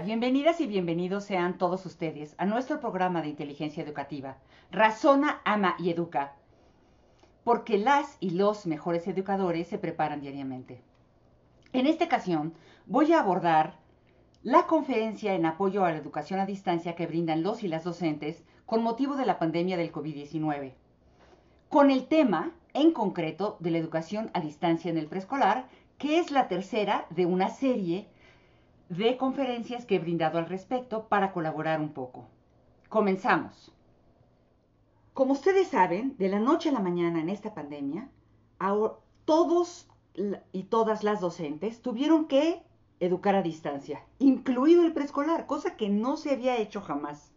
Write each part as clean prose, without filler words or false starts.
Hola, bienvenidas y bienvenidos sean todos ustedes a nuestro programa de inteligencia educativa. Razona, ama y educa, porque las y los mejores educadores se preparan diariamente. En esta ocasión voy a abordar la conferencia en apoyo a la educación a distancia que brindan los y las docentes con motivo de la pandemia del COVID-19, con el tema en concreto de la educación a distancia en el preescolar, que es la tercera de una serie de conferencias que he brindado al respecto para colaborar un poco. Comenzamos. Como ustedes saben, de la noche a la mañana en esta pandemia, todos y todas las docentes tuvieron que educar a distancia, incluido el preescolar, cosa que no se había hecho jamás.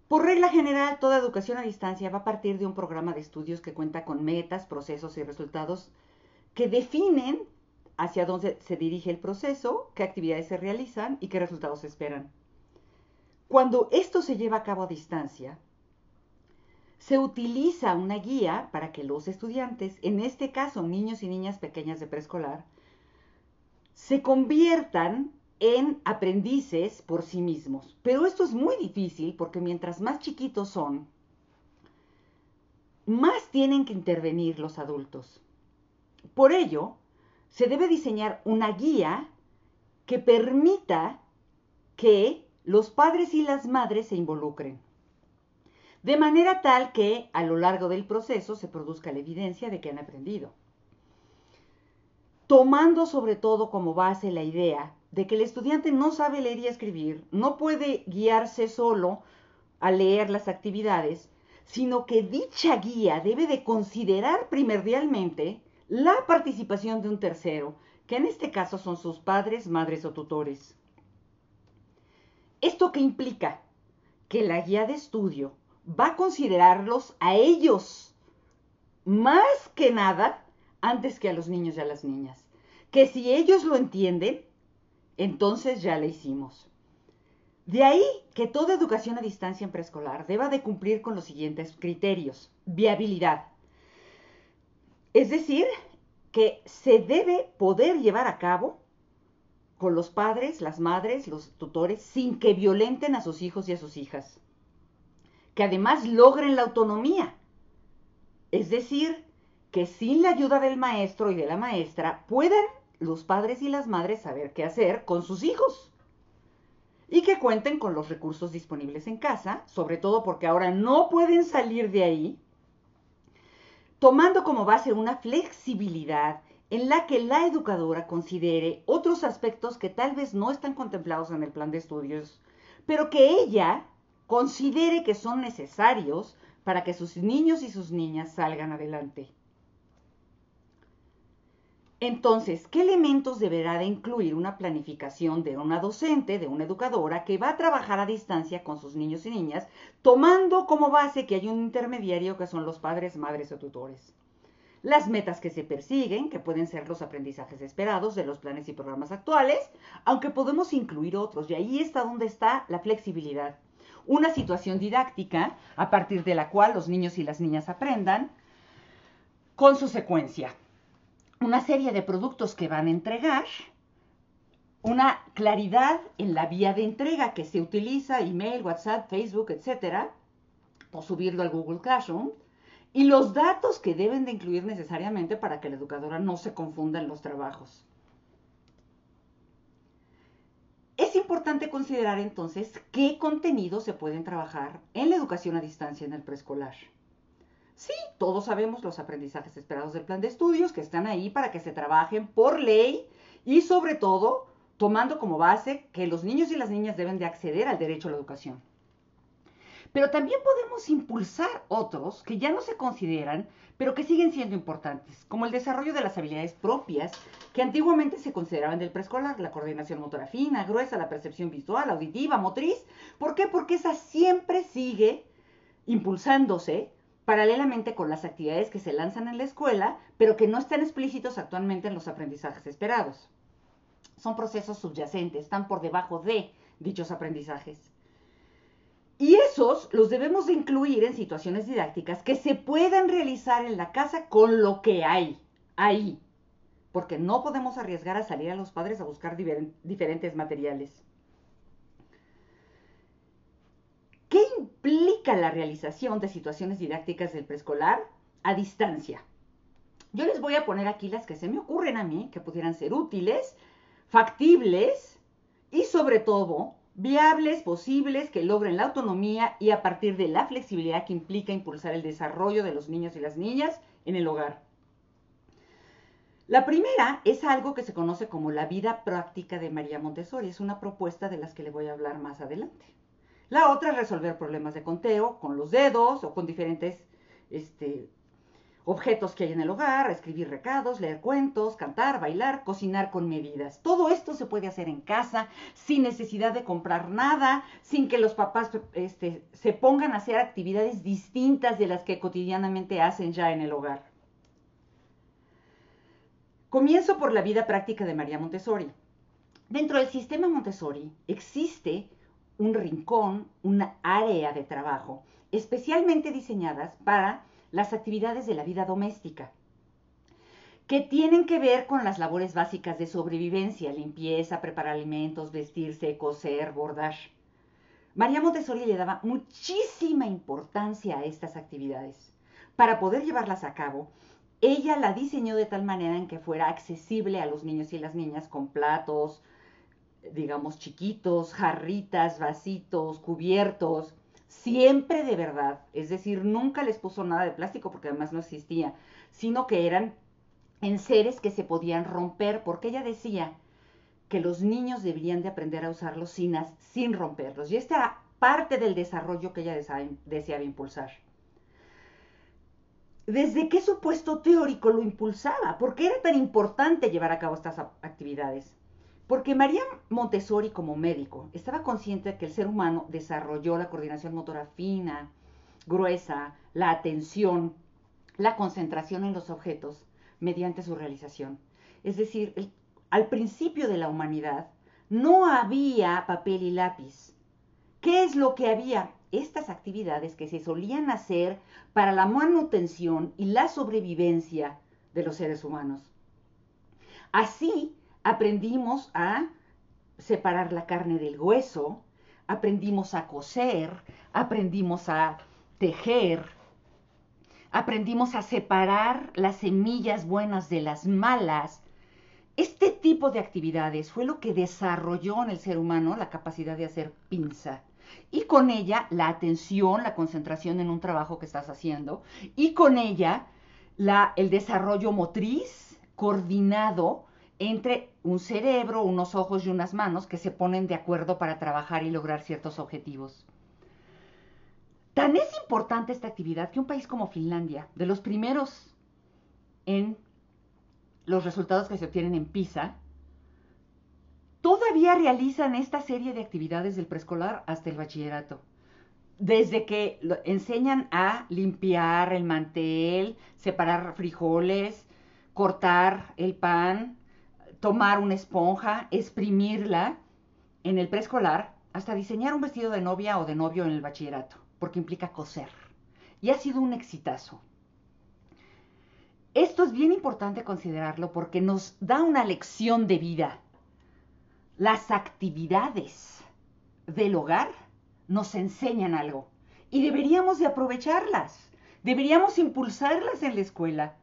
Por regla general, toda educación a distancia va a partir de un programa de estudios que cuenta con metas, procesos y resultados que definen hacia dónde se dirige el proceso, qué actividades se realizan y qué resultados se esperan. Cuando esto se lleva a cabo a distancia, se utiliza una guía para que los estudiantes, en este caso niños y niñas pequeñas de preescolar, se conviertan en aprendices por sí mismos. Pero esto es muy difícil porque mientras más chiquitos son, más tienen que intervenir los adultos. Por ello, se debe diseñar una guía que permita que los padres y las madres se involucren, de manera tal que a lo largo del proceso se produzca la evidencia de que han aprendido, tomando sobre todo como base la idea de que el estudiante no sabe leer y escribir, no puede guiarse solo a leer las actividades, sino que dicha guía debe de considerar primordialmente la participación de un tercero, que en este caso son sus padres, madres o tutores. ¿Esto qué implica? Que la guía de estudio va a considerarlos a ellos más que nada antes que a los niños y a las niñas. Que si ellos lo entienden, entonces ya la hicimos. De ahí que toda educación a distancia en preescolar deba de cumplir con los siguientes criterios. Viabilidad. Es decir, que se debe poder llevar a cabo con los padres, las madres, los tutores, sin que violenten a sus hijos y a sus hijas. Que además logren la autonomía. Es decir, que sin la ayuda del maestro y de la maestra puedan los padres y las madres saber qué hacer con sus hijos. Y que cuenten con los recursos disponibles en casa, sobre todo porque ahora no pueden salir de ahí, tomando como base una flexibilidad en la que la educadora considere otros aspectos que tal vez no están contemplados en el plan de estudios, pero que ella considere que son necesarios para que sus niños y sus niñas salgan adelante. Entonces, ¿qué elementos deberá de incluir una planificación de una docente, de una educadora, que va a trabajar a distancia con sus niños y niñas, tomando como base que hay un intermediario que son los padres, madres o tutores? Las metas que se persiguen, que pueden ser los aprendizajes esperados de los planes y programas actuales, aunque podemos incluir otros, y ahí está donde está la flexibilidad. Una situación didáctica a partir de la cual los niños y las niñas aprendan con su secuencia. Una serie de productos que van a entregar, una claridad en la vía de entrega que se utiliza, email, WhatsApp, Facebook, etcétera, o subirlo al Google Classroom, y los datos que deben de incluir necesariamente para que la educadora no se confunda en los trabajos. Es importante considerar entonces qué contenidos se pueden trabajar en la educación a distancia en el preescolar. Sí, todos sabemos los aprendizajes esperados del plan de estudios que están ahí para que se trabajen por ley y sobre todo tomando como base que los niños y las niñas deben de acceder al derecho a la educación. Pero también podemos impulsar otros que ya no se consideran, pero que siguen siendo importantes, como el desarrollo de las habilidades propias que antiguamente se consideraban del preescolar, la coordinación motora fina, gruesa, la percepción visual, auditiva, motriz. ¿Por qué? Porque esa siempre sigue impulsándose paralelamente con las actividades que se lanzan en la escuela, pero que no están explícitos actualmente en los aprendizajes esperados. Son procesos subyacentes, están por debajo de dichos aprendizajes. Y esos los debemos de incluir en situaciones didácticas que se puedan realizar en la casa con lo que hay ahí. porque no podemos arriesgar a salir a los padres a buscar diferentes materiales. ¿Qué implica la realización de situaciones didácticas del preescolar a distancia? Yo les voy a poner aquí las que se me ocurren a mí, que pudieran ser útiles, factibles y sobre todo viables, posibles, que logren la autonomía y a partir de la flexibilidad que implica impulsar el desarrollo de los niños y las niñas en el hogar. La primera es algo que se conoce como la vida práctica de María Montessori. Es una propuesta de las que le voy a hablar más adelante. La otra es resolver problemas de conteo con los dedos o con diferentes objetos que hay en el hogar, escribir recados, leer cuentos, cantar, bailar, cocinar con medidas. Todo esto se puede hacer en casa, sin necesidad de comprar nada, sin que los papás se pongan a hacer actividades distintas de las que cotidianamente hacen ya en el hogar. Comienzo por la vida práctica de María Montessori. Dentro del sistema Montessori existe un rincón, una área de trabajo, especialmente diseñadas para las actividades de la vida doméstica, que tienen que ver con las labores básicas de sobrevivencia, limpieza, preparar alimentos, vestirse, coser, bordar. María Montessori le daba muchísima importancia a estas actividades. Para poder llevarlas a cabo, ella la diseñó de tal manera en que fuera accesible a los niños y las niñas con platos, digamos, chiquitos, jarritas, vasitos, cubiertos, siempre de verdad, es decir, nunca les puso nada de plástico porque además no existía, sino que eran enseres que se podían romper, porque ella decía que los niños deberían de aprender a usarlos sin romperlos, y esta era parte del desarrollo que ella deseaba impulsar. ¿Desde qué supuesto teórico lo impulsaba? ¿Por qué era tan importante llevar a cabo estas actividades? Porque María Montessori, como médico, estaba consciente de que el ser humano desarrolló la coordinación motora fina, gruesa, la atención, la concentración en los objetos mediante su realización. Es decir, al principio de la humanidad no había papel y lápiz. ¿Qué es lo que había? Estas actividades que se solían hacer para la manutención y la sobrevivencia de los seres humanos. Así aprendimos a separar la carne del hueso, aprendimos a coser, aprendimos a tejer, aprendimos a separar las semillas buenas de las malas. Este tipo de actividades fue lo que desarrolló en el ser humano la capacidad de hacer pinza. Y con ella la atención, la concentración en un trabajo que estás haciendo. Y con ella el desarrollo motriz coordinado entre un cerebro, unos ojos y unas manos que se ponen de acuerdo para trabajar y lograr ciertos objetivos. Tan es importante esta actividad que un país como Finlandia, de los primeros en los resultados que se obtienen en PISA, todavía realizan esta serie de actividades del preescolar hasta el bachillerato. Desde que enseñan a limpiar el mantel, separar frijoles, cortar el pan, tomar una esponja, exprimirla en el preescolar, hasta diseñar un vestido de novia o de novio en el bachillerato, porque implica coser. Y ha sido un exitazo. Esto es bien importante considerarlo porque nos da una lección de vida. Las actividades del hogar nos enseñan algo y deberíamos de aprovecharlas, deberíamos impulsarlas en la escuela,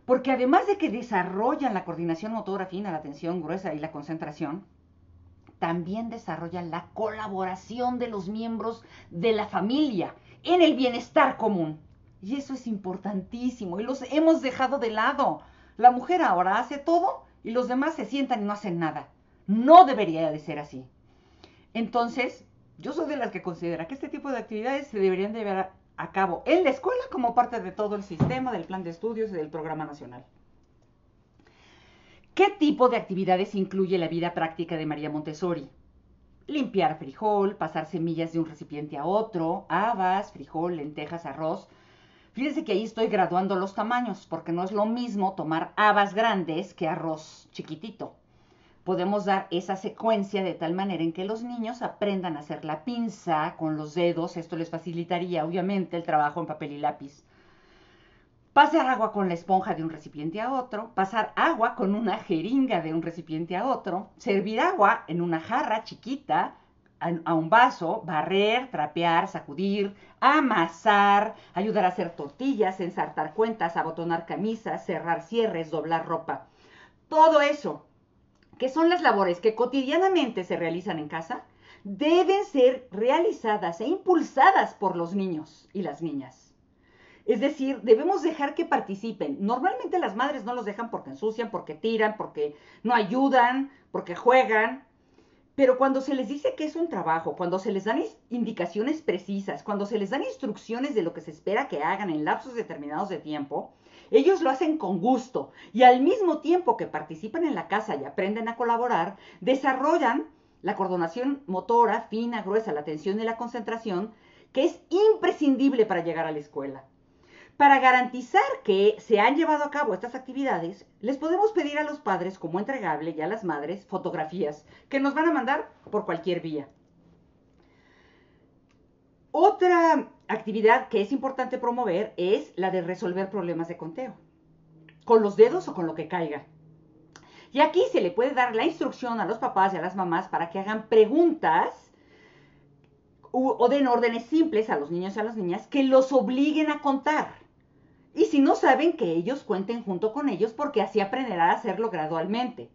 porque además de que desarrollan la coordinación motora fina, la atención gruesa y la concentración, también desarrollan la colaboración de los miembros de la familia en el bienestar común. Y eso es importantísimo y los hemos dejado de lado. La mujer ahora hace todo y los demás se sientan y no hacen nada. No debería de ser así. Entonces, yo soy de las que considera que este tipo de actividades se deberían de llevar a cabo en la escuela como parte de todo el sistema del plan de estudios y del programa nacional. ¿Qué tipo de actividades incluye la vida práctica de María Montessori? Limpiar frijol, pasar semillas de un recipiente a otro, habas, frijol, lentejas, arroz. Fíjense que ahí estoy graduando los tamaños, porque no es lo mismo tomar habas grandes que arroz chiquitito. Podemos dar esa secuencia de tal manera en que los niños aprendan a hacer la pinza con los dedos. Esto les facilitaría, obviamente, el trabajo en papel y lápiz. pasar agua con la esponja de un recipiente a otro, pasar agua con una jeringa de un recipiente a otro, servir agua en una jarra chiquita a un vaso, barrer, trapear, sacudir, amasar, ayudar a hacer tortillas, ensartar cuentas, abotonar camisas, cerrar cierres, doblar ropa. Todo eso, que son las labores que cotidianamente se realizan en casa, deben ser realizadas e impulsadas por los niños y las niñas. Es decir, debemos dejar que participen. Normalmente las madres no los dejan porque ensucian, porque tiran, porque no ayudan, porque juegan. Pero cuando se les dice que es un trabajo, cuando se les dan indicaciones precisas, cuando se les dan instrucciones de lo que se espera que hagan en lapsos determinados de tiempo, ellos lo hacen con gusto y al mismo tiempo que participan en la casa y aprenden a colaborar, desarrollan la coordinación motora, fina, gruesa, la atención y la concentración, que es imprescindible para llegar a la escuela. Para garantizar que se han llevado a cabo estas actividades, les podemos pedir a los padres como entregable y a las madres fotografías que nos van a mandar por cualquier vía. Otra actividad que es importante promover es la de resolver problemas de conteo, con los dedos o con lo que caiga. Y aquí se le puede dar la instrucción a los papás y a las mamás para que hagan preguntas o den órdenes simples a los niños y a las niñas que los obliguen a contar. Y si no saben, que ellos cuenten junto con ellos, porque así aprenderán a hacerlo gradualmente.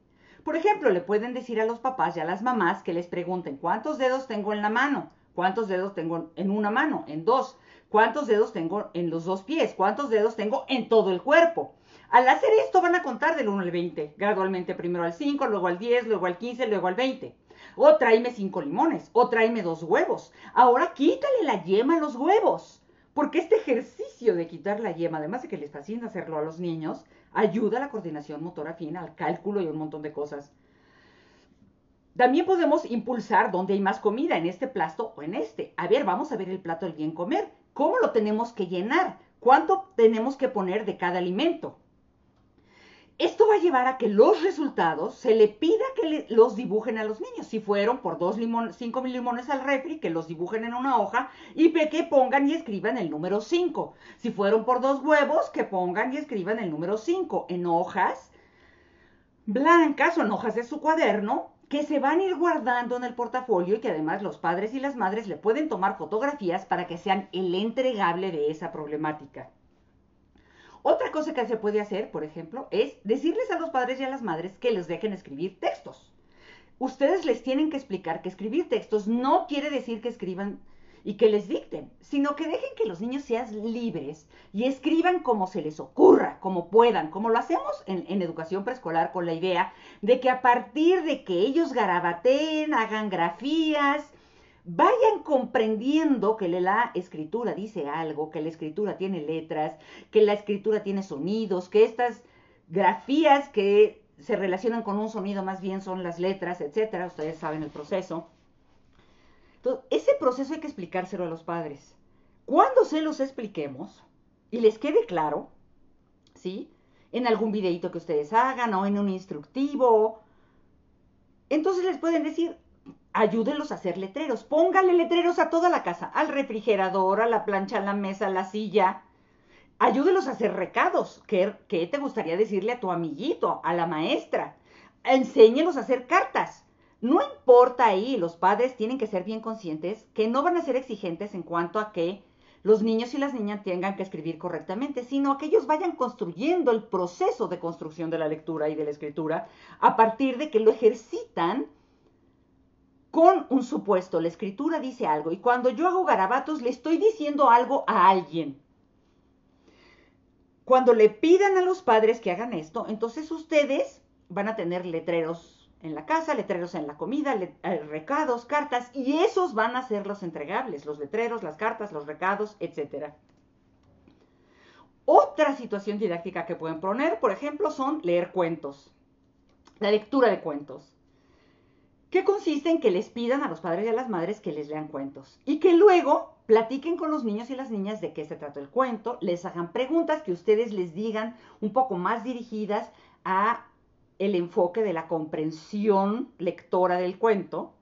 Por ejemplo, le pueden decir a los papás y a las mamás que les pregunten cuántos dedos tengo en la mano, cuántos dedos tengo en una mano, en dos, cuántos dedos tengo en los dos pies, cuántos dedos tengo en todo el cuerpo. Al hacer esto van a contar del 1 al 20, gradualmente primero al 5, luego al 10, luego al 15, luego al 20. O tráeme 5 limones, o tráeme 2 huevos. Ahora quítale la yema a los huevos. Porque este ejercicio de quitar la yema, además de que les fascina hacerlo a los niños, ayuda a la coordinación motora fina, al cálculo y un montón de cosas. También podemos impulsar dónde hay más comida, en este plato o en este. A ver, vamos a ver el plato del bien comer. ¿Cómo lo tenemos que llenar? ¿Cuánto tenemos que poner de cada alimento? Esto va a llevar a que los resultados se le pida que los dibujen a los niños. Si fueron por 5 limones al refri, que los dibujen en una hoja y que pongan y escriban el número 5. Si fueron por 2 huevos, que pongan y escriban el número 5 en hojas blancas o en hojas de su cuaderno, que se van a ir guardando en el portafolio y que además los padres y las madres le pueden tomar fotografías para que sean el entregable de esa problemática. Otra cosa que se puede hacer, por ejemplo, es decirles a los padres y a las madres que les dejen escribir textos. Ustedes les tienen que explicar que escribir textos no quiere decir que escriban y que les dicten, sino que dejen que los niños sean libres y escriban como se les ocurra, como puedan, como lo hacemos en educación preescolar, con la idea de que a partir de que ellos garabateen, hagan grafías, vayan comprendiendo que la escritura dice algo, que la escritura tiene letras, que la escritura tiene sonidos, que estas grafías que se relacionan con un sonido más bien son las letras, etcétera. Ustedes saben el proceso. Entonces, ese proceso hay que explicárselo a los padres. Cuando se los expliquemos y les quede claro, ¿sí? En algún videito que ustedes hagan o en un instructivo, entonces les pueden decir, ayúdenlos a hacer letreros. Pónganle letreros a toda la casa, al refrigerador, a la plancha, a la mesa, a la silla. Ayúdenlos a hacer recados. ¿Qué te gustaría decirle a tu amiguito, a la maestra? Enséñenlos a hacer cartas. No importa ahí, los padres tienen que ser bien conscientes que no van a ser exigentes en cuanto a que los niños y las niñas tengan que escribir correctamente, sino a que ellos vayan construyendo el proceso de construcción de la lectura y de la escritura a partir de que lo ejercitan con un supuesto. La escritura dice algo y cuando yo hago garabatos le estoy diciendo algo a alguien. Cuando le pidan a los padres que hagan esto, entonces ustedes van a tener letreros en la casa, letreros en la comida, recados, cartas, y esos van a ser los entregables, los letreros, las cartas, los recados, etc. Otra situación didáctica que pueden poner, por ejemplo, son leer cuentos, la lectura de cuentos, que consiste en que les pidan a los padres y a las madres que les lean cuentos y que luego platiquen con los niños y las niñas de qué se trata el cuento, les hagan preguntas que ustedes les digan un poco más dirigidas a el enfoque de la comprensión lectora del cuento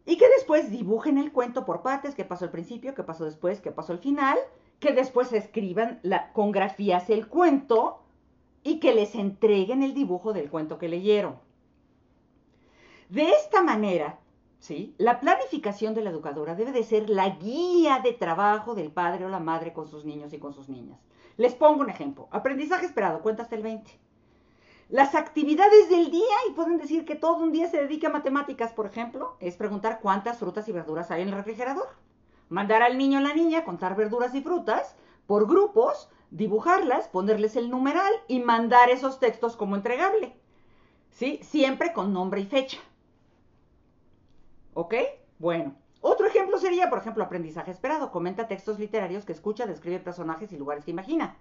Y que después dibujen el cuento por partes, qué pasó al principio, qué pasó después, qué pasó al final, que después escriban con grafías el cuento y que les entreguen el dibujo del cuento que leyeron. De esta manera, ¿sí?, la planificación de la educadora debe de ser la guía de trabajo del padre o la madre con sus niños y con sus niñas. Les pongo un ejemplo. Aprendizaje esperado, cuenta hasta el 20. Las actividades del día, y pueden decir que todo un día se dedica a matemáticas, por ejemplo, es preguntar cuántas frutas y verduras hay en el refrigerador. Mandar al niño o la niña a contar verduras y frutas por grupos, dibujarlas, ponerles el numeral y mandar esos textos como entregable. ¿Sí? Siempre con nombre y fecha. ¿Ok? Bueno. Otro ejemplo sería, por ejemplo, aprendizaje esperado. Comenta textos literarios que escucha, describe personajes y lugares que imagina.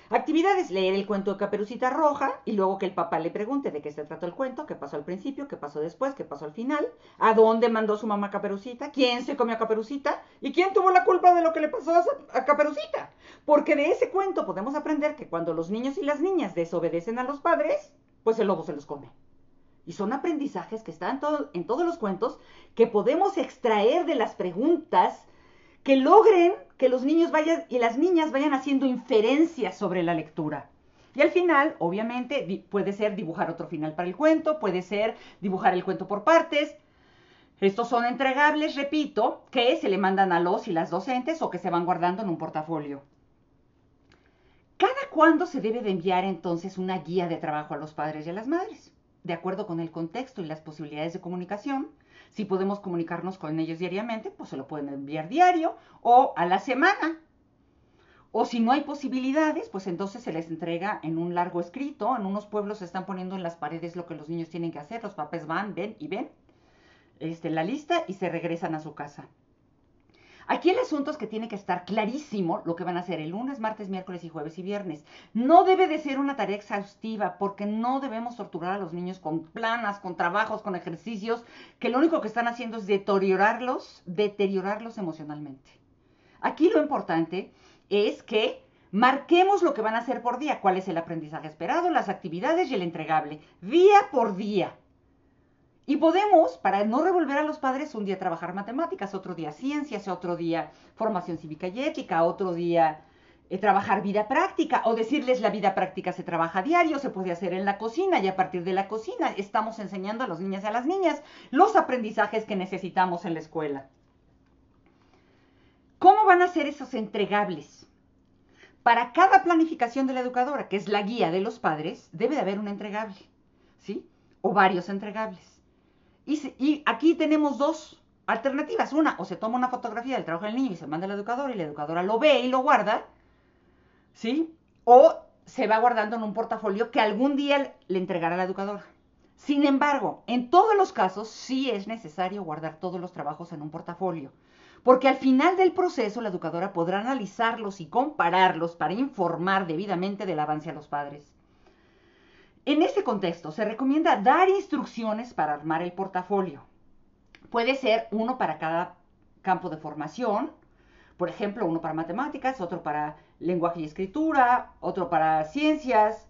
Actividades, leer el cuento de Caperucita Roja y luego que el papá le pregunte de qué se trató el cuento, qué pasó al principio, qué pasó después, qué pasó al final, a dónde mandó su mamá Caperucita, quién se comió a Caperucita y quién tuvo la culpa de lo que le pasó a Caperucita. Porque de ese cuento podemos aprender que cuando los niños y las niñas desobedecen a los padres, pues el lobo se los come. Y son aprendizajes que están en todos los cuentos que podemos extraer de las preguntas que logren que los niños vayan y las niñas vayan haciendo inferencias sobre la lectura. Y al final, obviamente, puede ser dibujar otro final para el cuento, puede ser dibujar el cuento por partes. Estos son entregables, repito, que se le mandan a los y las docentes o que se van guardando en un portafolio. ¿Cada cuándo se debe de enviar entonces una guía de trabajo a los padres y a las madres? De acuerdo con el contexto y las posibilidades de comunicación. Si podemos comunicarnos con ellos diariamente, pues se lo pueden enviar diario o a la semana. O si no hay posibilidades, pues entonces se les entrega en un largo escrito. En unos pueblos se están poniendo en las paredes lo que los niños tienen que hacer. Los papás van, ven la lista y se regresan a su casa. Aquí el asunto es que tiene que estar clarísimo lo que van a hacer el lunes, martes, miércoles y jueves y viernes. No debe de ser una tarea exhaustiva porque no debemos torturar a los niños con planas, con trabajos, con ejercicios, que lo único que están haciendo es deteriorarlos emocionalmente. Aquí lo importante es que marquemos lo que van a hacer por día, cuál es el aprendizaje esperado, las actividades y el entregable, día por día. Y podemos, para no revolver a los padres, un día trabajar matemáticas, otro día ciencias, otro día formación cívica y ética, otro día trabajar vida práctica, o decirles la vida práctica se trabaja a diario, se puede hacer en la cocina, y a partir de la cocina estamos enseñando a los niños y a las niñas los aprendizajes que necesitamos en la escuela. ¿Cómo van a ser esos entregables? Para cada planificación de la educadora, que es la guía de los padres, debe de haber un entregable, ¿sí? O varios entregables. Y aquí tenemos dos alternativas. Una, o se toma una fotografía del trabajo del niño y se manda a la educadora y la educadora lo ve y lo guarda, ¿sí? O se va guardando en un portafolio que algún día le entregará a la educadora. Sin embargo, en todos los casos sí es necesario guardar todos los trabajos en un portafolio, porque al final del proceso la educadora podrá analizarlos y compararlos para informar debidamente del avance a los padres. En este contexto, se recomienda dar instrucciones para armar el portafolio. Puede ser uno para cada campo de formación, por ejemplo, uno para matemáticas, otro para lenguaje y escritura, otro para ciencias,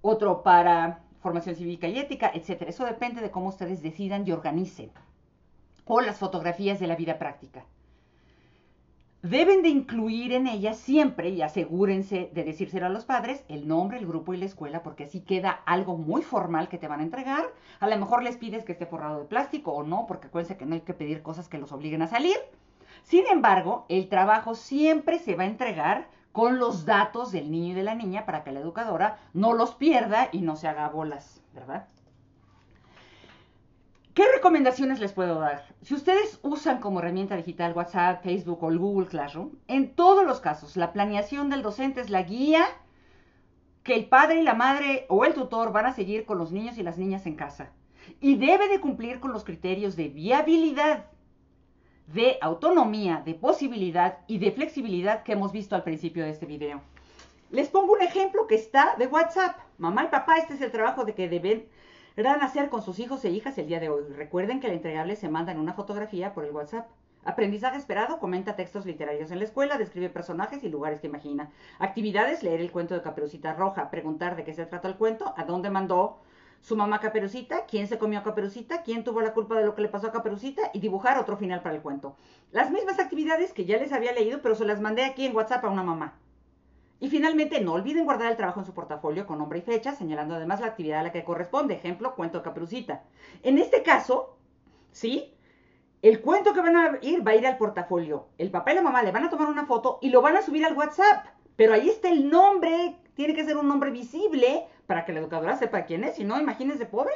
otro para formación cívica y ética, etc. Eso depende de cómo ustedes decidan y organicen. O las fotografías de la vida práctica. Deben de incluir en ellas siempre, y asegúrense de decírselo a los padres, el nombre, el grupo y la escuela, porque así queda algo muy formal que te van a entregar. A lo mejor les pides que esté forrado de plástico o no, porque acuérdense que no hay que pedir cosas que los obliguen a salir. Sin embargo, el trabajo siempre se va a entregar con los datos del niño y de la niña para que la educadora no los pierda y no se haga bolas, ¿verdad? ¿Qué recomendaciones les puedo dar? Si ustedes usan como herramienta digital WhatsApp, Facebook o el Google Classroom, en todos los casos, la planeación del docente es la guía que el padre y la madre o el tutor van a seguir con los niños y las niñas en casa. Y debe de cumplir con los criterios de viabilidad, de autonomía, de posibilidad y de flexibilidad que hemos visto al principio de este video. Les pongo un ejemplo que está de WhatsApp. Mamá y papá, este es el trabajo de que deben hacer con sus hijos e hijas el día de hoy. Recuerden que el entregable se manda en una fotografía por el WhatsApp. Aprendizaje esperado, comenta textos literarios en la escuela, describe personajes y lugares que imagina. Actividades, leer el cuento de Caperucita Roja, preguntar de qué se trata el cuento, a dónde mandó su mamá Caperucita, quién se comió a Caperucita, quién tuvo la culpa de lo que le pasó a Caperucita y dibujar otro final para el cuento. Las mismas actividades que ya les había leído, pero se las mandé aquí en WhatsApp a una mamá. Y finalmente, no olviden guardar el trabajo en su portafolio con nombre y fecha, señalando además la actividad a la que corresponde. Ejemplo, cuento de Caperucita. En este caso, ¿sí? El cuento que van a ir va a ir al portafolio. El papá y la mamá le van a tomar una foto y lo van a subir al WhatsApp. Pero ahí está el nombre. Tiene que ser un nombre visible para que la educadora sepa quién es. Si no, imagínense, pobre.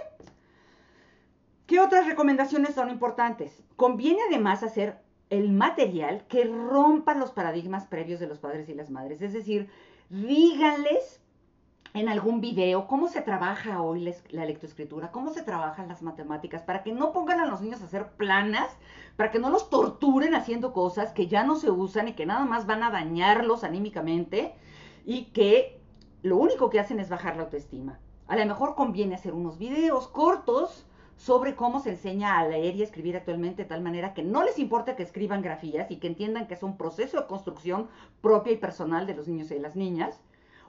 ¿Qué otras recomendaciones son importantes? Conviene además hacer el material que rompa los paradigmas previos de los padres y las madres. Es decir, díganles en algún video cómo se trabaja hoy la lectoescritura, cómo se trabajan las matemáticas, para que no pongan a los niños a hacer planas, para que no los torturen haciendo cosas que ya no se usan y que nada más van a dañarlos anímicamente y que lo único que hacen es bajar la autoestima. A lo mejor conviene hacer unos videos cortos sobre cómo se enseña a leer y escribir actualmente de tal manera que no les importa que escriban grafías y que entiendan que es un proceso de construcción propia y personal de los niños y de las niñas,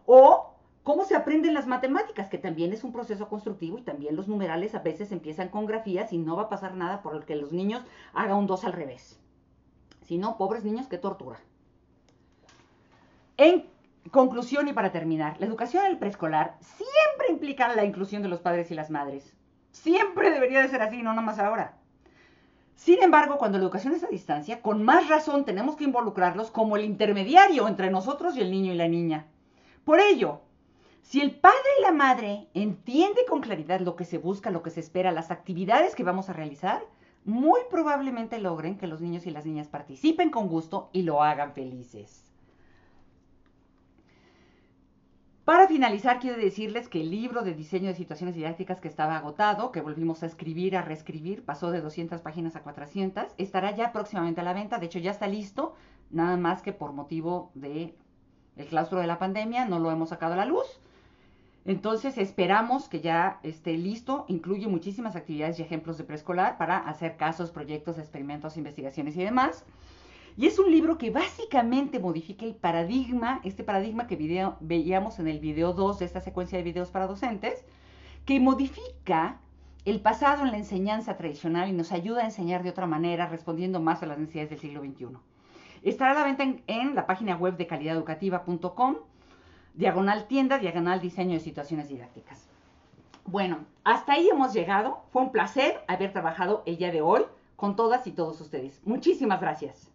o cómo se aprenden las matemáticas, que también es un proceso constructivo y también los numerales a veces empiezan con grafías y no va a pasar nada por el que los niños hagan un 2 al revés. Si no, pobres niños, qué tortura. En conclusión y para terminar, la educación en el preescolar siempre implica la inclusión de los padres y las madres. Siempre debería de ser así, no nomás ahora. Sin embargo, cuando la educación es a distancia, con más razón tenemos que involucrarlos como el intermediario entre nosotros y el niño y la niña. Por ello, si el padre y la madre entienden con claridad lo que se busca, lo que se espera, las actividades que vamos a realizar, muy probablemente logren que los niños y las niñas participen con gusto y lo hagan felices. Para finalizar, quiero decirles que el libro de diseño de situaciones didácticas que estaba agotado, que volvimos a escribir, a reescribir, pasó de 200 páginas a 400, estará ya próximamente a la venta. De hecho, ya está listo, nada más que por motivo del claustro de la pandemia no lo hemos sacado a la luz. Entonces esperamos que ya esté listo. Incluye muchísimas actividades y ejemplos de preescolar para hacer casos, proyectos, experimentos, investigaciones y demás. Y es un libro que básicamente modifica el paradigma, este paradigma que veíamos en el video 2 de esta secuencia de videos para docentes, que modifica el pasado en la enseñanza tradicional y nos ayuda a enseñar de otra manera, respondiendo más a las necesidades del siglo XXI. Estará a la venta en la página web de calidadeducativa.com, /tienda, /diseño de situaciones didácticas. Bueno, hasta ahí hemos llegado. Fue un placer haber trabajado el día de hoy con todas y todos ustedes. Muchísimas gracias.